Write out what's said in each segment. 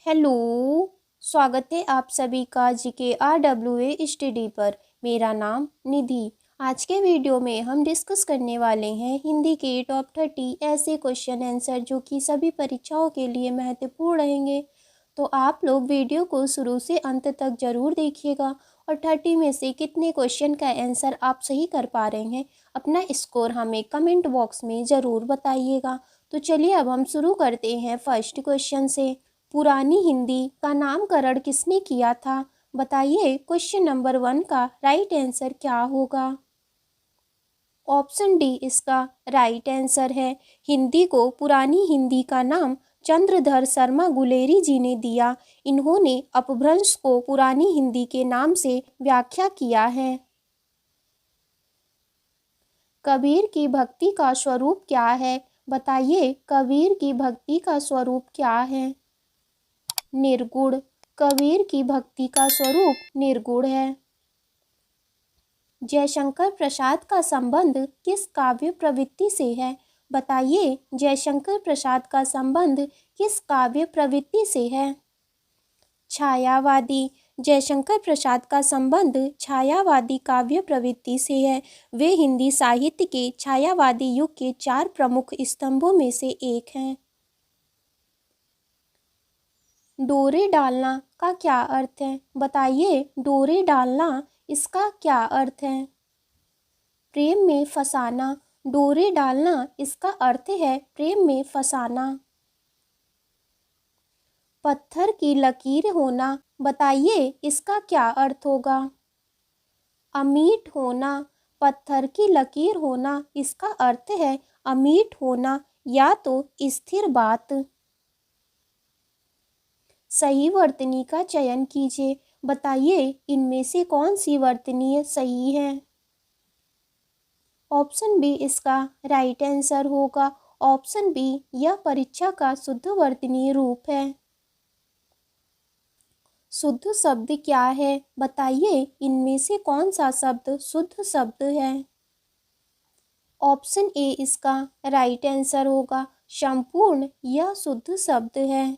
Hello. स्वागत है आप सभी का GKRWA स्टडी पर। मेरा नाम निधि। आज के वीडियो में हम डिस्कस करने वाले हैं हिंदी के टॉप 30 ऐसे क्वेश्चन आंसर जो कि सभी परीक्षाओं के लिए महत्वपूर्ण रहेंगे। तो आप लोग वीडियो को शुरू से अंत तक ज़रूर देखिएगा और 30 में से कितने क्वेश्चन का आंसर आप सही कर पा रहे हैं अपना स्कोर हमें कमेंट बॉक्स में ज़रूर बताइएगा। तो चलिए अब हम शुरू करते हैं फर्स्ट क्वेश्चन से। पुरानी हिंदी का नामकरण किसने किया था? बताइए क्वेश्चन नंबर 1 का राइट आंसर क्या होगा? ऑप्शन डी इसका राइट आंसर है। हिंदी को पुरानी हिंदी का नाम चंद्रधर शर्मा गुलेरी जी ने दिया। इन्होंने अपभ्रंश को पुरानी हिंदी के नाम से व्याख्या किया है। कबीर की भक्ति का स्वरूप क्या है? बताइए कबीर की भक्ति का स्वरूप क्या है? निर्गुण। कबीर की भक्ति का स्वरूप निर्गुण है। जयशंकर प्रसाद का संबंध किस काव्य प्रवृत्ति से है? बताइए जयशंकर प्रसाद का संबंध किस काव्य प्रवृत्ति से है? छायावादी। जयशंकर प्रसाद का संबंध छायावादी काव्य प्रवृत्ति से है। वे हिंदी साहित्य के छायावादी युग के 4 प्रमुख स्तंभों में से एक हैं। डोरे डालना का क्या अर्थ है? बताइए डोरे डालना इसका क्या अर्थ है? प्रेम में फंसाना। डोरे डालना इसका अर्थ है प्रेम में फंसाना। पत्थर की लकीर होना। बताइए इसका क्या अर्थ होगा? अमीट होना। पत्थर की लकीर होना इसका अर्थ है अमीट होना या तो स्थिर बात। सही वर्तनी का चयन कीजिए। बताइए इनमें से कौन सी वर्तनी सही है? ऑप्शन बी इसका राइट आंसर होगा। ऑप्शन बी यह परीक्षा का शुद्ध वर्तनीय रूप है। शुद्ध शब्द क्या है? बताइए इनमें से कौन सा शब्द शुद्ध शब्द है? ऑप्शन ए इसका राइट आंसर होगा। संपूर्ण यह शुद्ध शब्द है।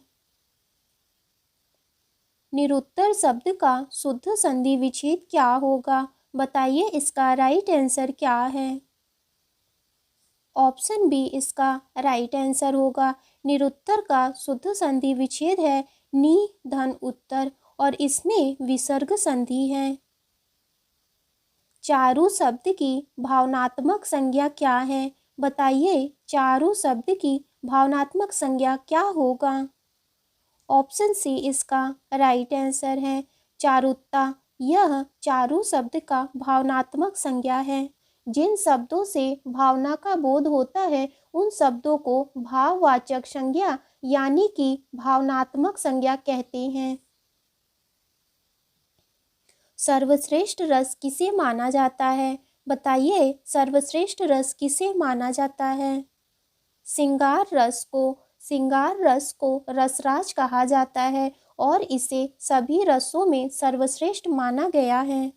निरुत्तर शब्द का शुद्ध संधि विच्छेद क्या होगा? बताइए इसका राइट आंसर क्या है? ऑप्शन बी इसका राइट आंसर होगा। निरुत्तर का शुद्ध संधि विच्छेद है नि धन उत्तर और इसमें विसर्ग संधि है। चारु शब्द की भावनात्मक संज्ञा क्या है? बताइए चारु शब्द की भावनात्मक संज्ञा क्या होगा? ऑप्शन सी इसका राइट आंसर है। चारुता यह चारु शब्द का भावनात्मक संज्ञा है। जिन शब्दों से भावना का बोध होता है उन शब्दों को भाववाचक संज्ञा यानी कि भावनात्मक संज्ञा कहते हैं। सर्वश्रेष्ठ रस किसे माना जाता है? बताइए सर्वश्रेष्ठ रस किसे माना जाता है? श्रृंगार रस को रसराज कहा जाता है और इसे सभी रसों में सर्वश्रेष्ठ माना गया है।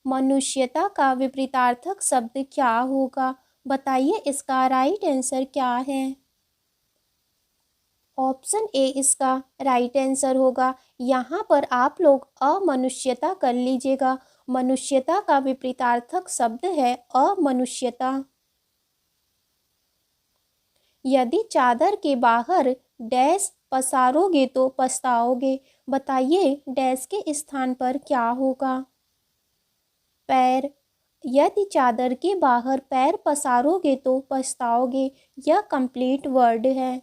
मनुष्यता का विपरीतार्थक शब्द क्या होगा? बताइए इसका राइट आंसर क्या है? ऑप्शन ए इसका राइट आंसर होगा। यहाँ पर आप लोग अमनुष्यता कर लीजिएगा। मनुष्यता का विपरीतार्थक शब्द है अमनुष्यता। यदि चादर के बाहर डैश पसारोगे तो पछताओगे। बताइए डैश के स्थान पर क्या होगा? पैर। यदि चादर के बाहर पैर पसारोगे तो पछताओगे। यह कंप्लीट वर्ड है।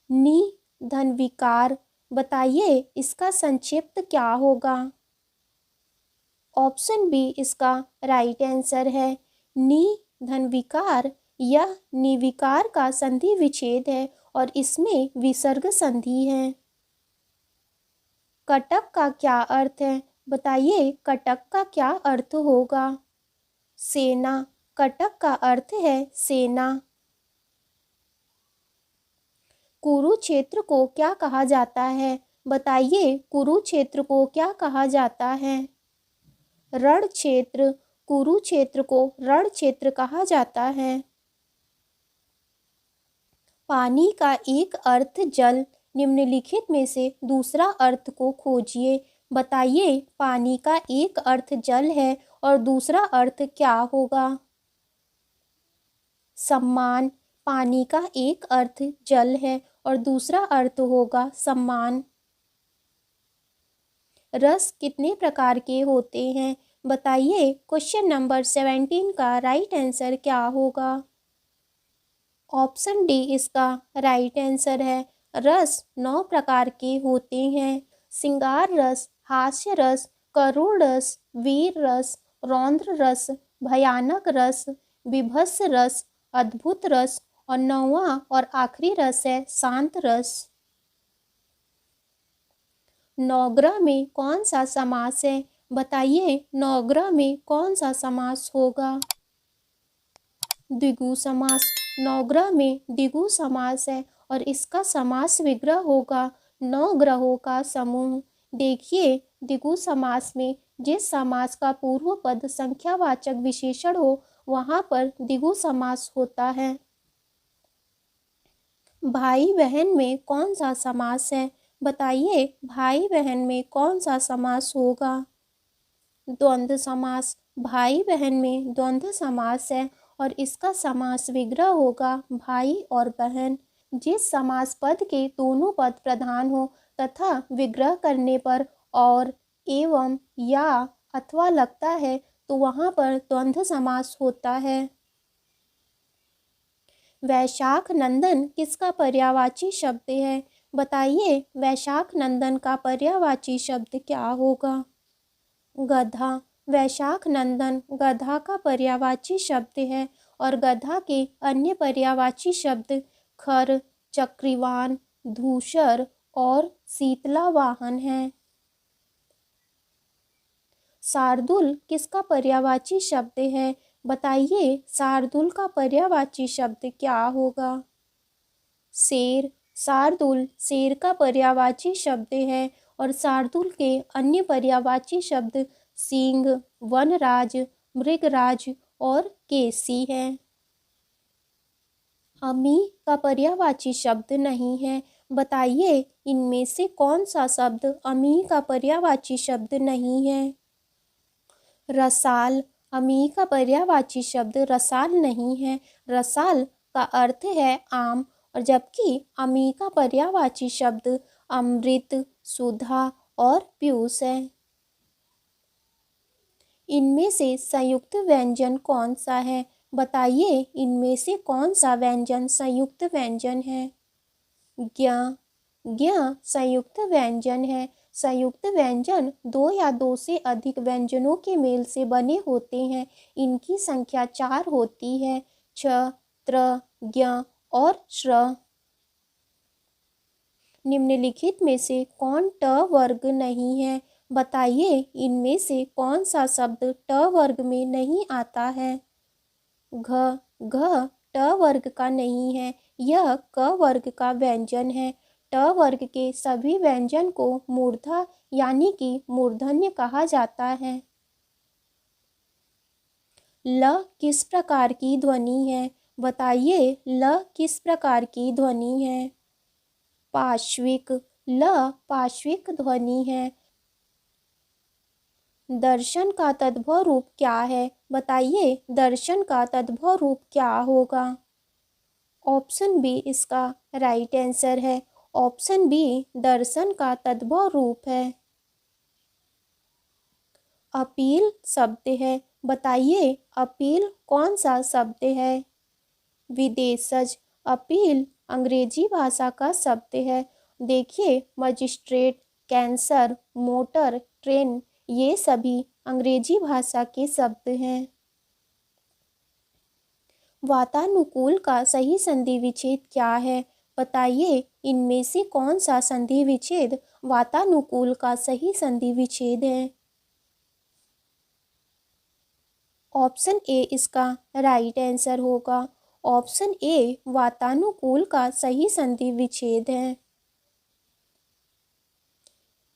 नि धन विकार। बताइए इसका संक्षिप्त क्या होगा? ऑप्शन बी इसका राइट आंसर है। नि धन विकार यह निविकार का संधि विच्छेद है और इसमें विसर्ग संधि है। कटक का क्या अर्थ है? बताइए कटक का क्या अर्थ होगा? सेना। कटक का अर्थ है सेना। कुरुक्षेत्र को क्या कहा जाता है? बताइए कुरुक्षेत्र को क्या कहा जाता है? रण क्षेत्र। कुरुक्षेत्र को रण क्षेत्र कहा जाता है। पानी का एक अर्थ जल, निम्नलिखित में से दूसरा अर्थ को खोजिए। बताइए, पानी का एक अर्थ जल है और दूसरा अर्थ क्या होगा? सम्मान। पानी का एक अर्थ जल है और दूसरा अर्थ होगा सम्मान। रस कितने प्रकार के होते हैं? बताइए, क्वेश्चन नंबर 17 का राइट आंसर क्या होगा? ऑप्शन डी इसका राइट आंसर है। रस 9 प्रकार के होते हैं। श्रृंगार रस, हास्य रस, करुण रस, वीर रस, रौद्र रस, भयानक रस, विभत्स रस, अद्भुत रस और 9वां और आखिरी रस है शांत रस। नौग्रह में कौन सा समास है? बताइए, नौग्रह में कौन सा समास होगा? द्विगु समास। नवग्रह में द्विगु समास है और इसका समास विग्रह होगा 9 ग्रहों का समूह। देखिए, द्विगु समास में जिस समास का पूर्व पद संख्यावाचक विशेषण हो वहां पर द्विगु समास होता है। भाई बहन में कौन सा समास है? बताइए, भाई बहन में कौन सा समास होगा? द्वंद्व समास। भाई बहन में द्वंद्व समास है और इसका समास विग्रह होगा भाई और बहन। जिस समास पद के दोनों पद प्रधान हो तथा विग्रह करने पर और, एवं, या, अथवा लगता है तो वहां पर द्वंद्व समास होता है। वैशाख नंदन किसका पर्यायवाची शब्द है? बताइए, वैशाख नंदन का पर्यायवाची शब्द क्या होगा? गधा। वैशाख नंदन गधा का पर्यायवाची शब्द है और गधा के अन्य पर्यायवाची शब्द खर, चक्रीवान, धूसर और शीतला वाहन है। शार्दुल किसका पर्यायवाची शब्द है? बताइए, शार्दुल का पर्यायवाची शब्द क्या होगा? शेर। शार्दुल शेर का पर्यायवाची शब्द है और शार्दुल के अन्य पर्यायवाची शब्द सिंह, वनराज, मृगराज और केसी है। अमी का पर्यायवाची शब्द नहीं है। बताइए, इनमें से कौन सा शब्द अमी का पर्यायवाची शब्द नहीं है? रसाल। अमी का पर्यायवाची शब्द रसाल नहीं है। रसाल का अर्थ है आम और जबकि अमी का पर्यायवाची शब्द अमृत, सुधा और पीयूष है। इनमें से संयुक्त व्यंजन कौन सा है? बताइए, इनमें से कौन सा व्यंजन संयुक्त व्यंजन है? ज्ञ। ज्ञ संयुक्त व्यंजन है। संयुक्त व्यंजन 2 या 2 से अधिक व्यंजनों के मेल से बने होते हैं। इनकी संख्या 4 होती है, छ, त्र, ज्ञ और श्र। निम्नलिखित में से कौन ट वर्ग नहीं है? बताइए, इनमें से कौन सा शब्द ट वर्ग में नहीं आता है? घ। घ ट वर्ग का नहीं है, यह क वर्ग का व्यंजन है। ट वर्ग के सभी व्यंजन को मूर्धा यानी कि मूर्धन्य कहा जाता है। ल किस प्रकार की ध्वनि है? बताइए, ल किस प्रकार की ध्वनि है? पार्श्विक। ल पार्श्विक ध्वनि है। दर्शन का तद्भव रूप क्या है? बताइए, दर्शन का तद्भव रूप क्या होगा? ऑप्शन बी इसका राइट आंसर है। ऑप्शन बी दर्शन का तद्भव रूप है। अपील शब्द है। बताइए, अपील कौन सा शब्द है? विदेशज। अपील अंग्रेजी भाषा का शब्द है। देखिए, मजिस्ट्रेट, कैंसर, मोटर, ट्रेन ये सभी अंग्रेजी भाषा के शब्द हैं। वातानुकूल का सही संधि विच्छेद क्या है? बताइए, इनमें से कौन सा संधि विच्छेद वातानुकूल का सही संधि विच्छेद है? ऑप्शन ए इसका राइट आंसर होगा। ऑप्शन ए वातानुकूल का सही संधि विच्छेद है।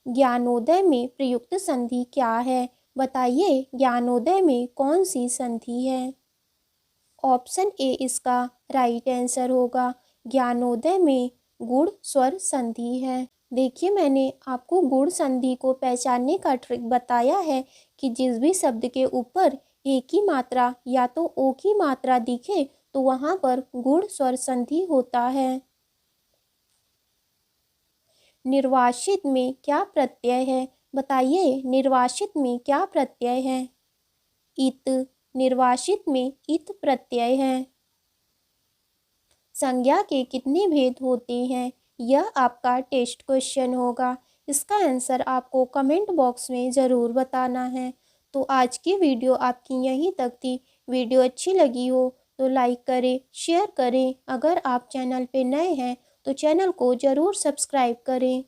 ज्ञानोदय में प्रयुक्त संधि क्या है? बताइए, ज्ञानोदय में कौन सी संधि है? ऑप्शन ए इसका राइट आंसर होगा। ज्ञानोदय में गुण स्वर संधि है। देखिए, मैंने आपको गुण संधि को पहचानने का ट्रिक बताया है कि जिस भी शब्द के ऊपर एक ही मात्रा या तो ओ की मात्रा दिखे तो वहाँ पर गुण स्वर संधि होता है। निर्वासित में क्या प्रत्यय है? बताइए, निर्वासित में क्या प्रत्यय है? इत। निर्वासित में इत प्रत्यय है। संज्ञा के कितने भेद होते हैं? यह आपका टेस्ट क्वेश्चन होगा। इसका आंसर आपको कमेंट बॉक्स में ज़रूर बताना है। तो आज की वीडियो आपकी यहीं तक थी। वीडियो अच्छी लगी हो तो लाइक करें, शेयर करें। अगर आप चैनल पे नए हैं तो चैनल को ज़रूर सब्सक्राइब करें।